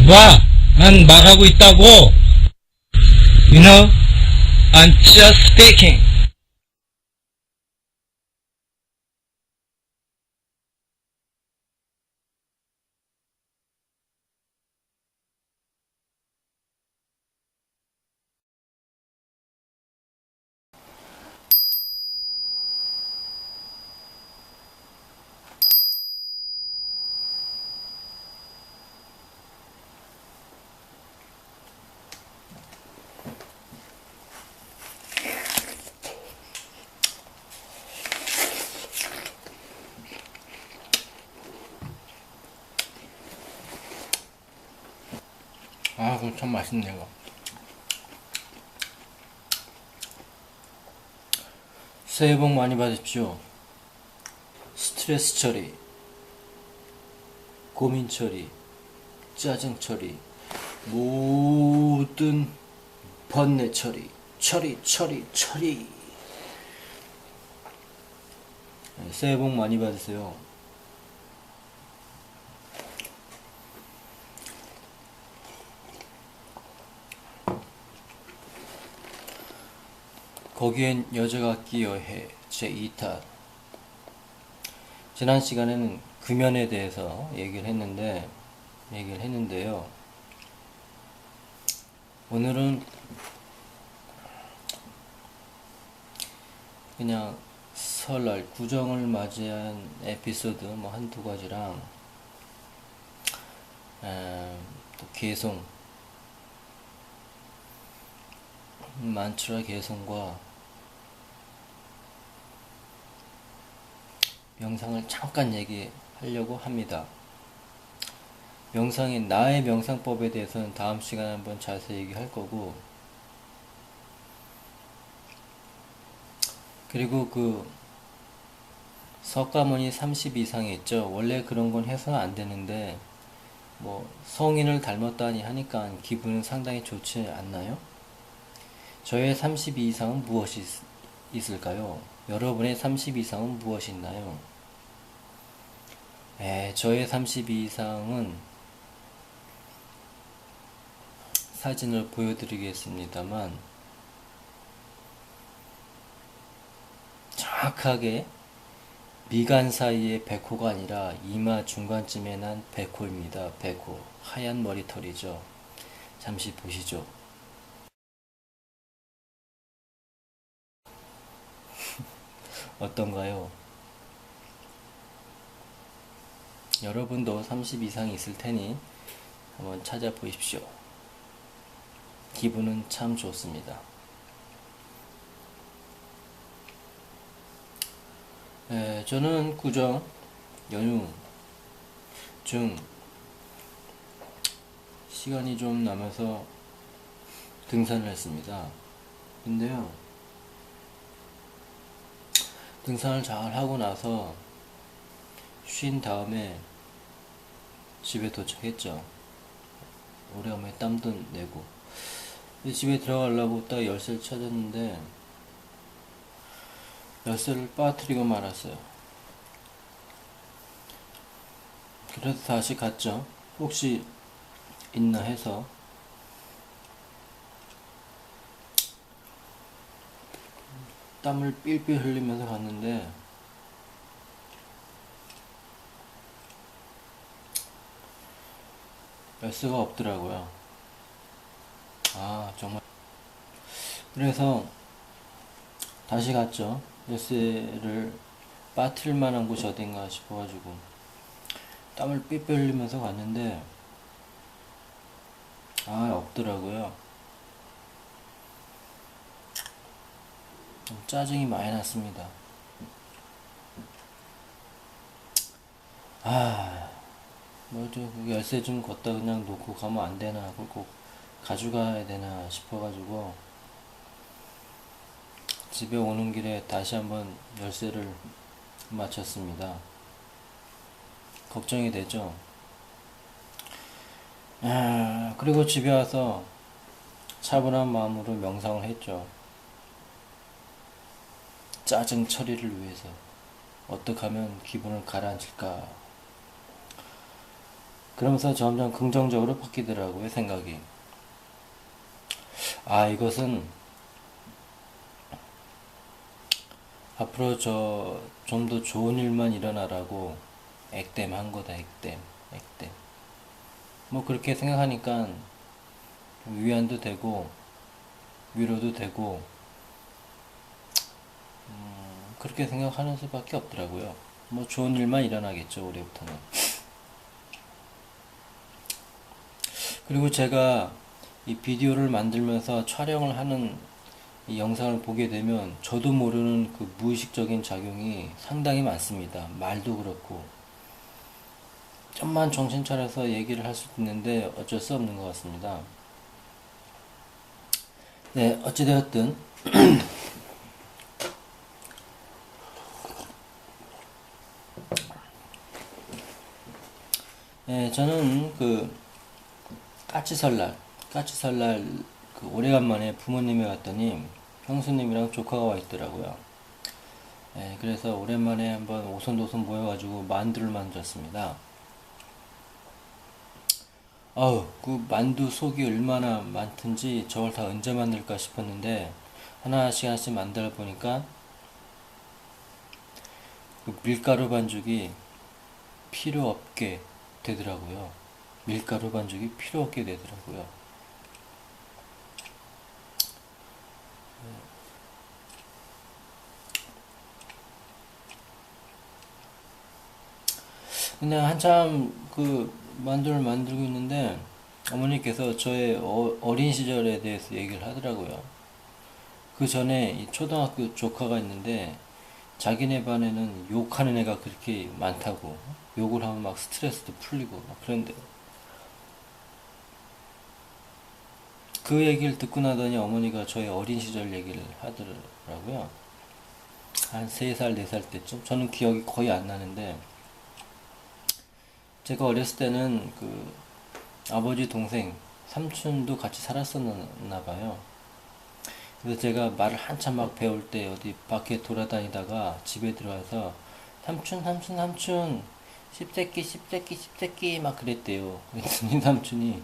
봐, 난 말하고 있다고. You know, I'm just speaking. 아, 그거 참 맛있네, 이거. 새해 복 많이 받으십시오. 스트레스 처리, 고민 처리, 짜증 처리, 모든 번뇌 처리, 처리. 네, 새해 복 많이 받으세요. 거기엔 여자가 끼어 해 제2탄. 지난 시간에는 금연에 대해서 얘기를 했는데요. 오늘은 그냥 설날 구정을 맞이한 에피소드 뭐 한두 가지랑 또 개송, 만추라 개송과 명상을 잠깐 얘기하려고 합니다. 나의 명상법에 대해서는 다음 시간에 한번 자세히 얘기할 거고, 그리고 그 석가모니 30 이상이 있죠. 원래 그런 건 해서는 안 되는데 뭐 성인을 닮았다니 하니까 기분은 상당히 좋지 않나요? 저의 32 이상은 무엇이 있을까요? 여러분의 32 이상은 무엇이 있나요? 저의 32 이상은 사진을 보여드리겠습니다만 정확하게 미간 사이의 백호가 아니라 이마 중간쯤에 난 백호입니다. 백호. 하얀 머리털이죠. 잠시 보시죠. 어떤가요? 여러분도 30 이상이 있을 테니 한번 찾아보십시오. 기분은 참 좋습니다. 저는 구정 연휴 중 시간이 좀 남아서 등산을 했습니다. 근데요, 등산을 잘 하고 나서 쉰 다음에 집에 도착했죠. 오래간만에 땀도 내고. 집에 들어가려고 딱 열쇠를 찾았는데 열쇠를 빠뜨리고 말았어요. 그래서 다시 갔죠. 혹시 있나 해서. 땀을 삘삘 흘리면서 갔는데 열쇠가 없더라고요. 아, 정말. 그래서 다시 갔죠. 열쇠를 빠뜨릴 만한 곳이 어딘가 싶어가지고 땀을 삐삐 흘리면서 갔는데 없더라고요. 좀 짜증이 많이 났습니다. 뭐죠, 열쇠 좀 걷다 그냥 놓고 가면 안 되나, 그걸 꼭 가져가야 되나 싶어가지고 집에 오는 길에 다시 한번 열쇠를 맞췄습니다. 걱정이 되죠. 그리고 집에 와서 차분한 마음으로 명상을 했죠. 짜증 처리를 위해서. 어떻게 하면 기분을 가라앉힐까. 그러면서 점점 긍정적으로 바뀌더라고요, 생각이. 아, 이것은 앞으로 좀 더 좋은 일만 일어나라고 액땜 한 거다, 액땜, 액땜. 뭐 그렇게 생각하니까 위안도 되고, 위로도 되고, 그렇게 생각하는 수밖에 없더라고요. 뭐 좋은 일만 일어나겠죠, 올해부터는. 그리고 제가 이 비디오를 만들면서 촬영을 하는 이 영상을 보게 되면 저도 모르는 그 무의식적인 작용이 상당히 많습니다. 말도 그렇고. 좀만 정신 차려서 얘기를 할 수 있는데 어쩔 수 없는 것 같습니다. 네, 어찌되었든 네, 저는 그 까치설날 그 오래간만에 부모님에 갔더니 형수님이랑 조카가 와 있더라고요. 네, 그래서 오랜만에 한번 오손도손 모여가지고 만두를 만들었습니다. 아우, 그 만두 속이 얼마나 많든지 저걸 다 언제 만들까 싶었는데 하나씩 하나씩 만들어 보니까 그 밀가루 반죽이 필요 없게 되더라고요. 밀가루 반죽이 필요 없게 되더라고요. 근데 한참 그 만두를 만들고 있는데 어머니께서 저의 어린 시절에 대해서 얘기를 하더라고요. 그 전에 이 초등학교 조카가 있는데 자기네 반에는 욕하는 애가 그렇게 많다고 욕을 하면 막 스트레스도 풀리고 막 그런데 그 얘기를 듣고 나더니 어머니가 저의 어린 시절 얘기를 하더라고요. 한 3살, 4살 때쯤? 저는 기억이 거의 안 나는데 제가 어렸을 때는 그 아버지 동생, 삼촌도 같이 살았었나 봐요. 그래서 제가 말을 한참 막 배울 때 어디 밖에 돌아다니다가 집에 들어와서 삼촌, 삼촌, 삼촌, 십새끼, 십새끼, 십새끼 막 그랬대요. 그랬더니 삼촌이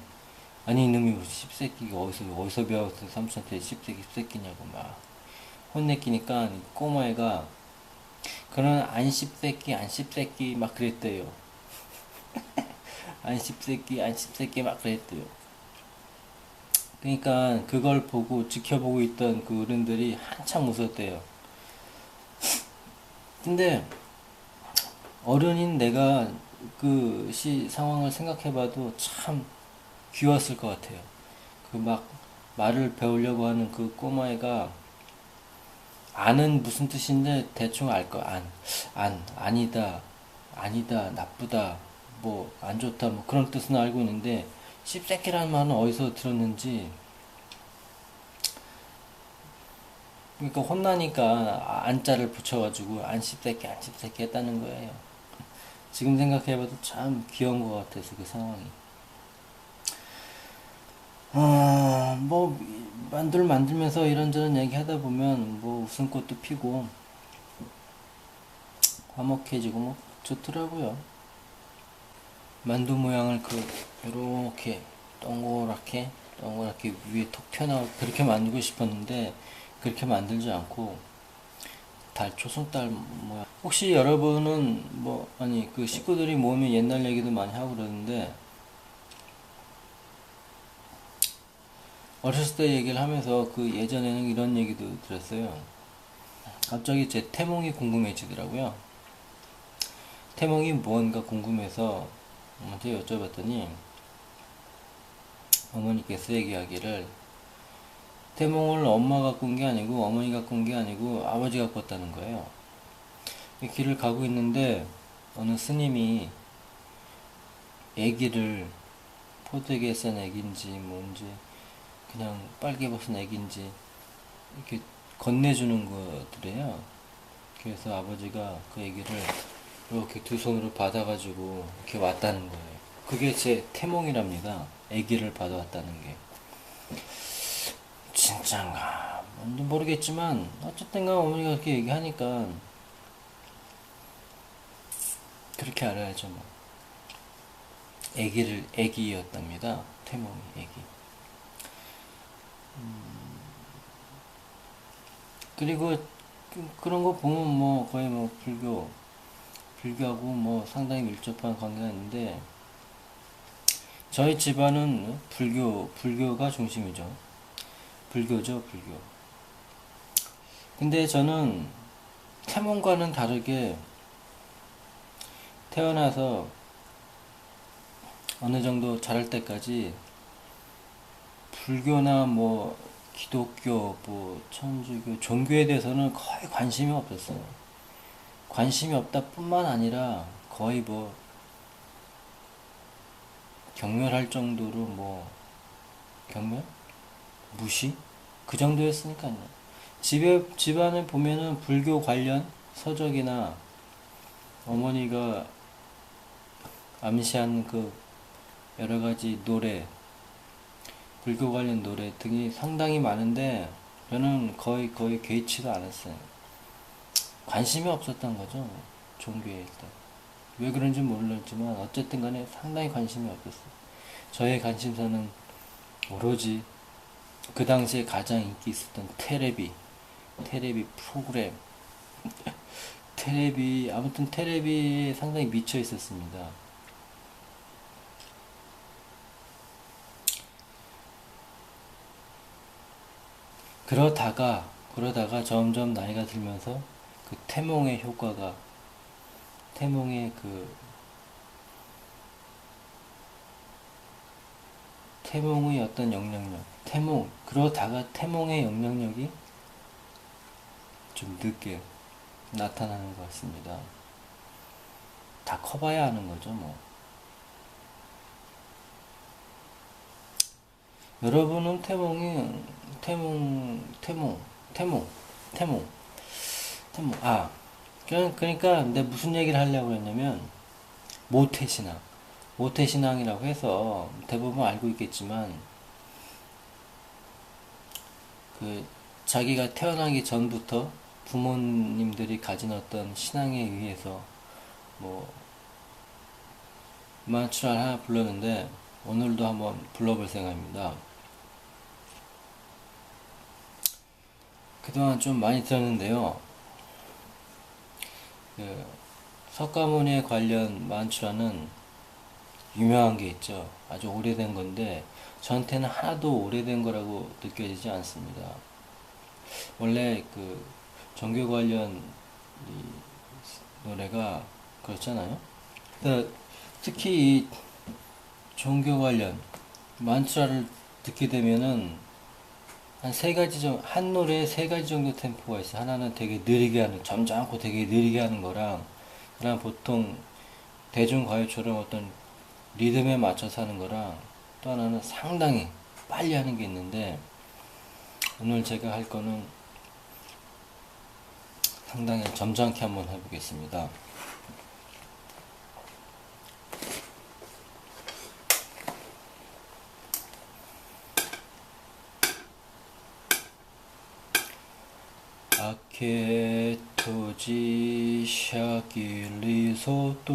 아니 이놈이 십새끼가 어디서 배워서 삼촌한테 십새끼, 십새끼냐고 막 혼내키니까 이 꼬마애가 그런 안 십새끼, 안 십새끼 막 그랬대요. 안 십새끼, 안 십새끼 막 그랬대요. 그러니까 그걸 보고 지켜보고 있던 그 어른들이 한참 웃었대요. 근데 어른인 내가 그 상황을 생각해봐도 참 귀여웠을 것 같아요. 그 막 말을 배우려고 하는 그 꼬마애가 안은 무슨 뜻인데 대충 알 거. 아니다, 아니다, 나쁘다, 뭐 안 좋다, 뭐 그런 뜻은 알고 있는데 씹새끼라는 말은 어디서 들었는지 그러니까 혼나니까 안자를 붙여가지고 안 씹새끼 안 씹새끼 했다는 거예요. 지금 생각해봐도 참 귀여운 것 같아서 그 상황이. 뭐 만들면서 이런저런 얘기하다 보면 뭐 웃음꽃도 피고 화목해지고 뭐 좋더라고요. 만두 모양을 그 요렇게 동그랗게 위에 톡 튀어나오게 그렇게 만들고 싶었는데 그렇게 만들지 않고 초승달 모양. 혹시 여러분은 뭐 아니 그 식구들이 모이면 옛날 얘기도 많이 하고 그러는데 어렸을 때 얘기를 하면서 그 예전에는 이런 얘기도 들었어요. 갑자기 제 태몽이 궁금해지더라고요. 태몽이 뭔가 궁금해서 어머니한테 여쭤봤더니 어머니께서 얘기하기를 태몽을 엄마가 꾼 게 아니고 어머니가 꾼 게 아니고 아버지가 꿨다는 거예요. 길을 가고 있는데 어느 스님이 애기를 포대기에 싼 애기인지 뭔지 그냥 빨개 벗은 애기인지 이렇게 건네주는 것들이에요. 그래서 아버지가 그 애기를 이렇게 두 손으로 받아가지고 이렇게 왔다는 거예요. 그게 제 태몽이랍니다. 애기를 받아왔다는 게. 진짠가 뭔지 모르겠지만 어쨌든간 어머니가 그렇게 얘기하니까 그렇게 알아야죠 뭐. 애기였답니다. 태몽이 애기. 그리고 그런 거 보면 뭐 거의 뭐 불교하고 뭐 상당히 밀접한 관계가 있는데 저희 집안은 불교가 중심이죠. 불교죠, 불교. 근데 저는 태몽과는 다르게 태어나서 어느 정도 자랄 때까지 불교나 뭐 기독교, 뭐 천주교, 종교에 대해서는 거의 관심이 없었어요. 관심이 없다 뿐만 아니라 거의 뭐 경멸할 정도로 뭐 경멸? 무시? 그 정도였으니까요. 집안에 보면은 불교 관련 서적이나 어머니가 암시한 그 여러 가지 노래, 불교 관련 노래 등이 상당히 많은데 저는 거의 개의치도 않았어요. 관심이 없었던 거죠. 종교에 일단. 왜 그런지 모르겠지만 어쨌든 간에 상당히 관심이 없었어요. 저의 관심사는 오로지 그 당시에 가장 인기 있었던 테레비 프로그램, 아무튼 테레비에 상당히 미쳐 있었습니다. 그러다가 점점 나이가 들면서 그 태몽의 효과가, 태몽의 그, 태몽의 어떤 영향력, 그러다가 태몽의 영향력이 좀 늦게 나타나는 것 같습니다. 다 커봐야 하는 거죠, 뭐. 여러분은 태몽, 그러니까 내가 무슨 얘기를 하려고 했냐면, 모태신앙이라고 해서 대부분 알고 있겠지만, 그, 자기가 태어나기 전부터 부모님들이 가진 어떤 신앙에 의해서, 뭐, 만추를 하나 불렀는데, 오늘도 한번 불러볼 생각입니다. 그동안 좀 많이 들었는데요. 그 석가모니에 관련 만추라는 유명한 게 있죠. 아주 오래된 건데 저한테는 하나도 오래된 거라고 느껴지지 않습니다. 원래 그 종교 관련 이 노래가 그렇잖아요. 특히 이 종교 관련 만추라를 듣게 되면은 한 노래에 세 가지 정도 템포가 있어요. 하나는 되게 느리게 하는, 점잖고 되게 느리게 하는 거랑, 그다음 보통 대중가요처럼 어떤 리듬에 맞춰서 하는 거랑, 또 하나는 상당히 빨리 하는 게 있는데, 오늘 제가 할 거는 상당히 점잖게 한번 해보겠습니다. 아케토지 샤길리소또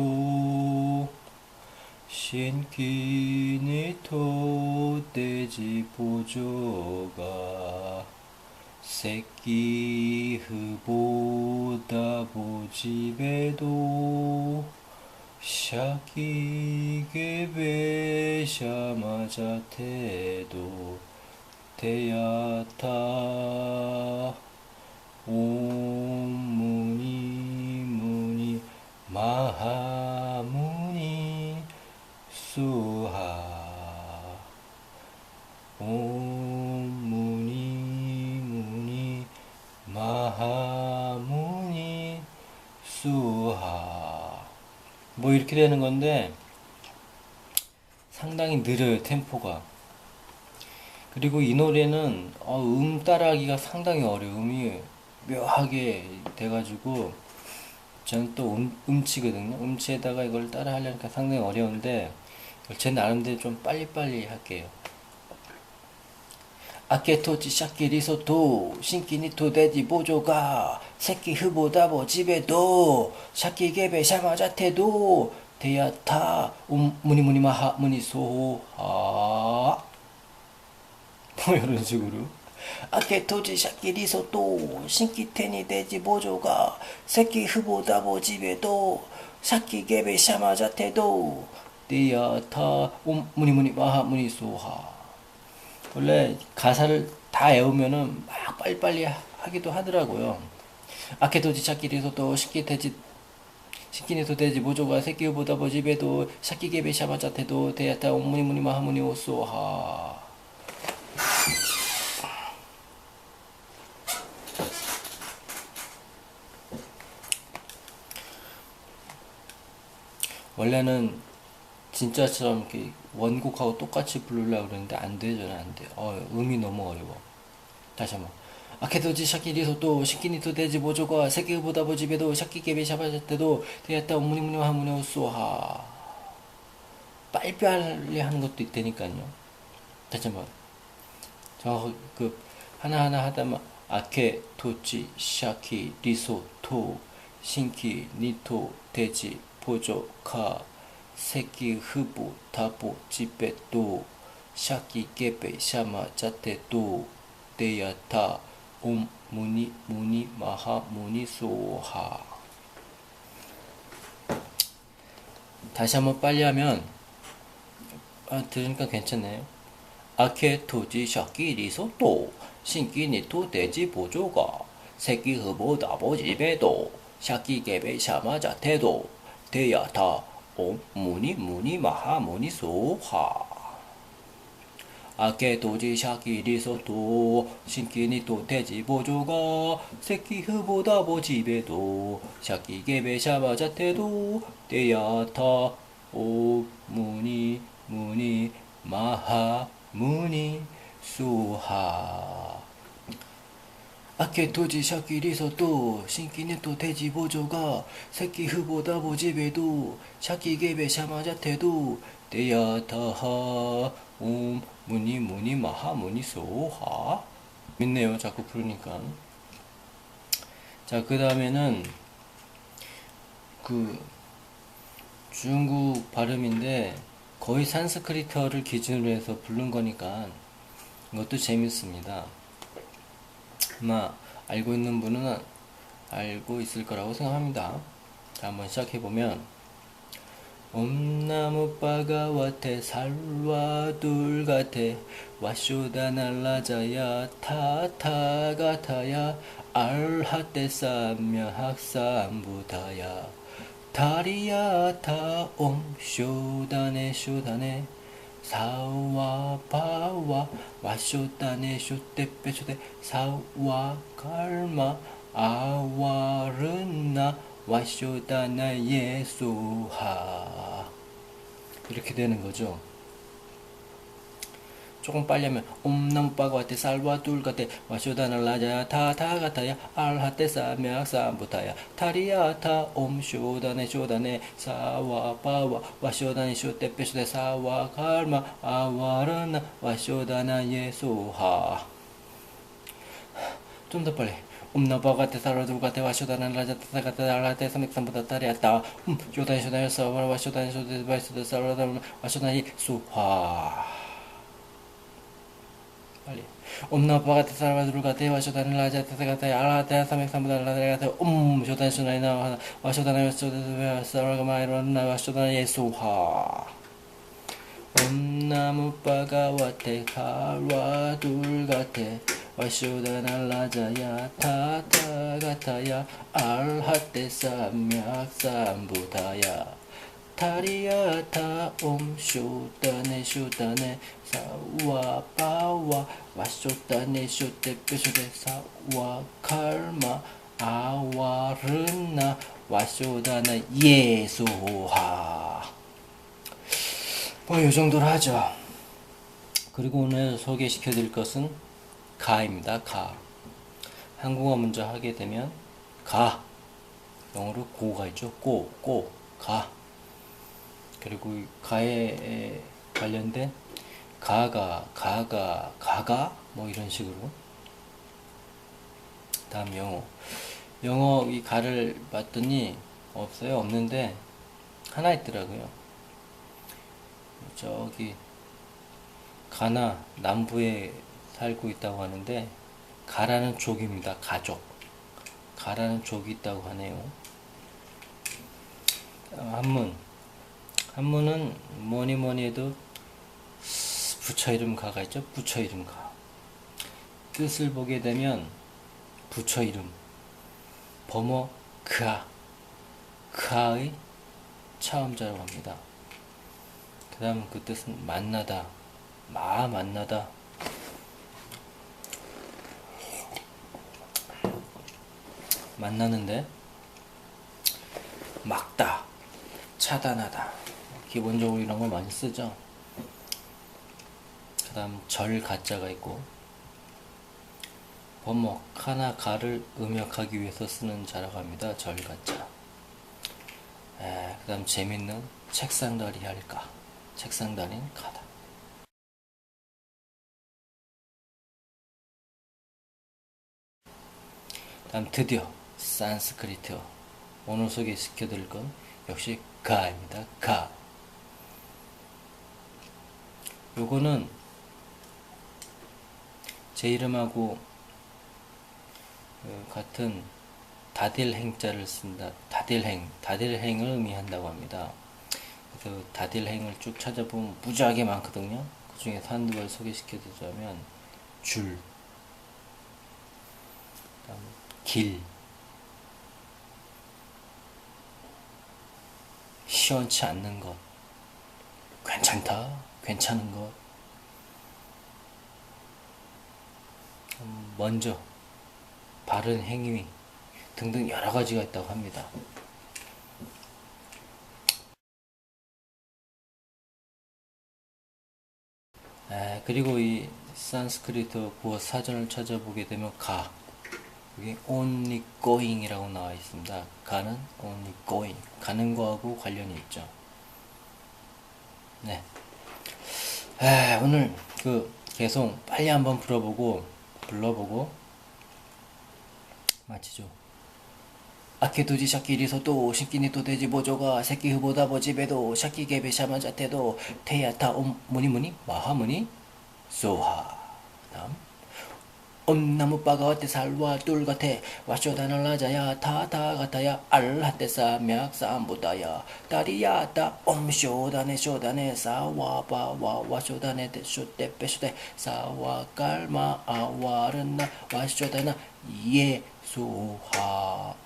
신키니토 데지 보조가 새끼 흐보다 보지베도 샤키게베 샤마자테도 테야타 옴무니 마하무니 수하 옴무니 마하무니 수하 뭐 이렇게 되는 건데 상당히 느려요, 템포가. 그리고 이 노래는 따라하기가 상당히 어려워. 음이 묘하게 돼가지고 저는 또 음치거든요. 음치에다가 이걸 따라 하려니까 상당히 어려운데 제 나름대로 좀 빨리빨리 할게요. 아케토치 샤키 리소토 신키니토 데지 보조가 새끼 흐보다보 집에도 샤키 게베 샤마자테도 대야타 무니무니 마하 무니 소하 뭐 이런 식으로 아케 토지 샤키 리소또 신기 테니 돼지 보조가 새끼 후보다 보집에도 샤키 개베 샤마자테도 대야타 무니무니 마하 무니 소하. 원래 가사를 다 외우면은 막 빨리빨리 하기도 하더라고요. 아케도지 샤키리소또 시키니도 돼지 모조가 새끼보다 보집에도 샤키게베 샤바자테도 대야타 옴무니무니 마하무니 오소하. 원래는 진짜처럼 이렇게 원곡하고 똑같이 부르려고 그러는데 안 돼, 저는 안 돼. 음이 너무 어려워. 다시 한번. 아케도지 샤키리소또 시키니토 돼지 모조가 새끼보다 보집에도 샤키게베 샤바자테도 대야타 옴무니무니 마하무니 오소하. 빨리빨리 하는 것도 있다니까요. 다시 한번. 정확하게 하나하나 하다만 아케 토치 샤키 리소토 신키 니토 돼지 보조 카 새끼 흐보 다보 집에 또 샤키 게베 샤마 자테 또 데야타 옴 무니 마하 무니 소하. 다시 한번 빨리 하면 들으니까 괜찮네요. 아케 토지 샤키 리소또 신기 니토 돼지 보조가 새끼 흐보다 보집에도 샤키 게베 샤마 자테도 대야타 옴 무니 마하 무니 소하. 아케 도지 샤키 리소또 신기 니토 돼지 보조가 새끼 흐보다 보집에도 샤키 게베 샤마 자테도 대야타 옴 무니 마하 무니 소하. 아케 토지 샤키 리소또 신기 니토 돼지 보조가 새끼 흐보다 보집에도 샤키 게베 샤마자테도 데야타하 옴 무니 마하 무니 소하. 믿네요, 자꾸 부르니까. 자, 그 다음에는 중국 발음인데 거의 산스크리트어를 기준으로 해서 부른 거니까 이것도 재밌습니다. 아마 알고 있는 분은 알고 있을 거라고 생각합니다. 자, 한번 시작해보면 옴나무 빠가와테 살와둘가테 와쇼다날라자야 타타가타야 알하테 삼야학삼부다야 다리야타 옴쇼다네 쇼다네 사와바와 와쇼다네 쇼떼빼 쇼떼 사와갈마 아와르나 와쇼다나 예수하. 이렇게 되는 거죠. 조금 빨리 하면 옴나무빠가와테 살와둘가테 와쇼다나 라자야 타타가타야 알하테 삼약삼부타야 타리야타 옴쇼다네 쇼다네 사와바와 와쇼다네 쇼떼빼 쇼떼 사와갈마 아와르나 와쇼다나 예수하. 좀 더 빨리. 옴나바가테 살와둘가테 와쇼다나 라자 타타가타 알하테 삼약삼부타 타리야타 쇼다네 쇼다네 사와 와쇼다네 쇼떼 바이스데 살와다나 와쇼다나 예수하. 빨리. 옴나바가테 살와둘가테 와쇼다네 라자 타타가타 알하테 삼약삼부타 라자가테 쇼다네 쇼다네 와쇼다네 쇼다네 살와가마이로나 와쇼다네 예수하. 옴나무빠가와테 살와둘가테 와쇼다나 라자야 타타가타야 알하테 삼약삼부타야 타리야타 옴쇼다네 쇼다네 사와바와 와쇼다네 쇼떼빼 쇼떼 사와칼마 아와르나 와쇼다나 예수하. 뭐 요정도로 하죠. 그리고 오늘 소개시켜 드릴 것은 가입니다. 가. 한국어 먼저 하게 되면 가. 영어로 고가 있죠. 가. 그리고 가에 관련된 가가 뭐 이런 식으로. 다음 영어 이 가를 봤더니 없는데 하나 있더라고요. 저기 가나 남부에 살고 있다고 하는데, 가라는 족입니다. 가족. 가라는 족이 있다고 하네요. 한문. 한문은 뭐니 뭐니 해도 부처 이름 가가 있죠. 부처 이름 가. 뜻을 보게 되면 부처 이름 범어 그하, 그하의 차음자라고 합니다. 그 다음 그 뜻은 만나다, 만나다. 만나는데 막다, 차단하다. 기본적으로 이런 걸 많이 쓰죠. 그 다음 절 가자가 있고, 범어 카나 가를 음역하기 위해서 쓰는 자라고 합니다. 절 가자. 그 다음 재밌는 책상다리 할까. 책상다리는 가다. 다음 드디어 산스크리트어. 오늘 소개시켜드릴 건 역시 가입니다. 가. 요거는 제 이름하고 같은 다딜행자를 쓴다. 다딜행을 의미한다고 합니다. 그래서 다딜행을 쭉 찾아보면 무지하게 많거든요. 그 중에서 한두 걸 소개시켜드리자면 줄, 그다음 길, 시원치 않는 것, 괜찮다, 괜찮은 것, 먼저, 바른 행위 등등 여러 가지가 있다고 합니다. 그리고 이 산스크리트 구어 사전을 찾아보게 되면 가, 여기 only going이라고 나와 있습니다. 가는 only going, 가는 거하고 관련이 있죠. 네. 오늘 계속 빨리 한번 불러보고 마치죠. 아케도지 샤키리소도 신기니 도돼지 보조가 새끼 후보다 보지배도 샤키 개베 샤마자테도 테야타 무니무니 마하무니 소하. 다음 엄나무빠가 어때 살와 뚫같아 와쇼다는 라자야 타타 같아야 알하테사 맥사암보다야 다리야다 엄쇼다네 쇼다네 사와바와 와쇼다네 쇼떼 빼쇼떼 사와깔마 아와르나 와쇼다나 예소하.